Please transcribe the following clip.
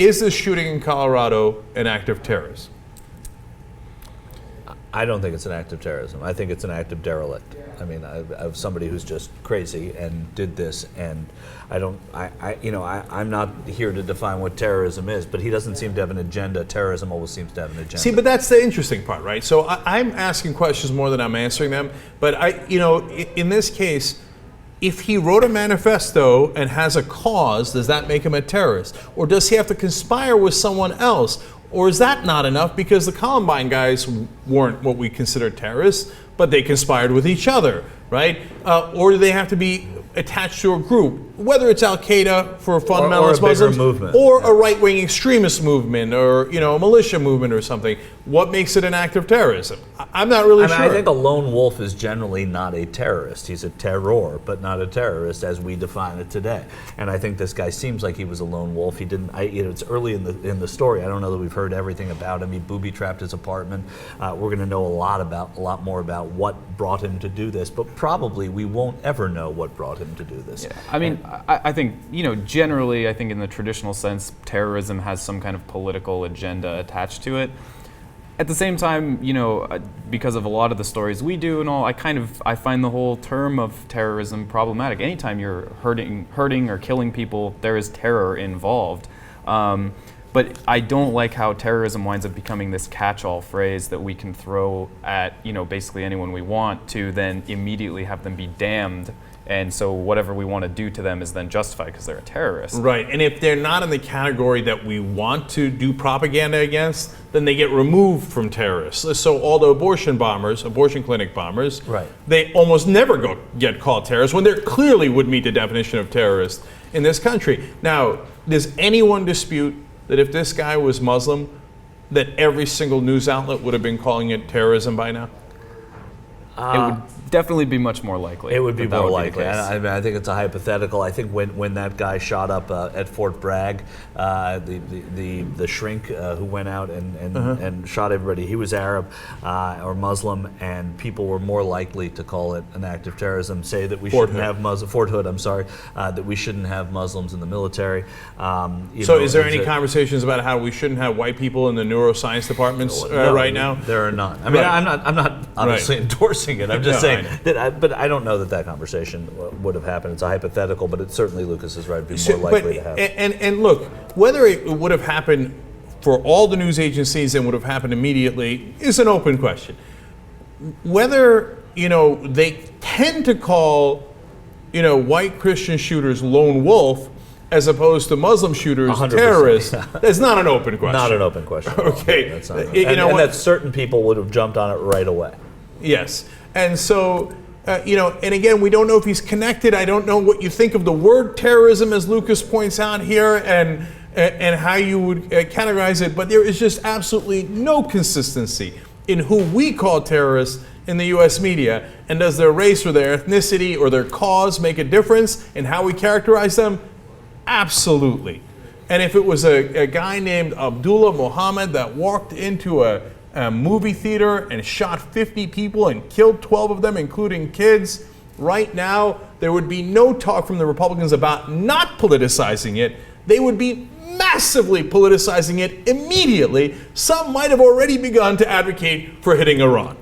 is this shooting in Colorado an act of terrorism? I don't think it's an act of terrorism. I think it's an act of derelict. I mean, of somebody who's just crazy and did this, and I'm not here to define what terrorism is, but he doesn't seem to have an agenda. Terrorism always seems to have an agenda. See, but that's the interesting part, right? So I'm asking questions more than I'm answering them, but in this case, if he wrote a manifesto and has a cause, does that make him a terrorist? Or does he have to conspire with someone else? Or is that not enough because the Columbine guys weren't what we consider terrorists, but they conspired with each other, right? Or do they have to be attached to a group, whether it's Al-Qaeda for fundamentalist Muslims, movement, or a right-wing extremist movement, or a militia movement or something? What makes it an act of terrorism? I'm not really sure. I think a lone wolf is generally not a terrorist. He's a terror, but not a terrorist as we define it today. And I think this guy seems like he was a lone wolf. He didn't. It's early in the story. I don't know that we've heard everything about him. He booby-trapped his apartment. We're going to know a lot more about what brought him to do this, but probably we won't ever know what brought him to do this. Yeah. I mean, I think, generally, I think in the traditional sense, terrorism has some kind of political agenda attached to it. At the same time, because of a lot of the stories we do and all, I find the whole term of terrorism problematic. Anytime you're hurting or killing people, there is terror involved. But I don't like how terrorism winds up becoming this catch-all phrase that we can throw at, basically anyone we want to then immediately have them be damned. And so whatever we want to do to them is then justified because they're a terrorist. Right, and if they're not in the category that we want to do propaganda against, then they get removed from terrorists. So all the abortion clinic bombers, right, they almost never get called terrorists when they clearly would meet the definition of terrorist in this country. Now, does anyone dispute that if this guy was Muslim, that every single news outlet would have been calling it terrorism by now? It would definitely be much more likely. It would be more likely. I think it's a hypothetical. I think when that guy shot up at Fort Bragg, the shrink who went out and shot everybody, he was Arab or Muslim, and people were more likely to call it an act of terrorism. Say that we shouldn't have Fort Hood. I'm sorry, that we shouldn't have Muslims in the military. Is there any conversations about how we shouldn't have white people in the neuroscience departments right now? There are none. I mean, I'm not obviously endorsing it. I'm just saying. But I don't know that conversation would have happened. It's a hypothetical, but it's certainly Lucas is right. It'd be more likely to happen. And look, whether it would have happened for all the news agencies and would have happened immediately is an open question. Whether they tend to call white Christian shooters lone wolf as opposed to Muslim shooters 100%, terrorists, that's not an open question. Not an open question. Okay, that's not and that certain people would have jumped on it right away. Yes. And so, and again, we don't know if he's connected. I don't know what you think of the word terrorism, as Lucas points out here, and how you would categorize it. But there is just absolutely no consistency in who we call terrorists in the U.S. media. And does their race or their ethnicity or their cause make a difference in how we characterize them? Absolutely. And if it was a guy named Abdullah Muhammad that walked into a movie theater and shot 50 people and killed 12 of them, including kids, right now there would be no talk from the Republicans about not politicizing it. They would be massively politicizing it immediately. Some might have already begun to advocate for hitting Iran.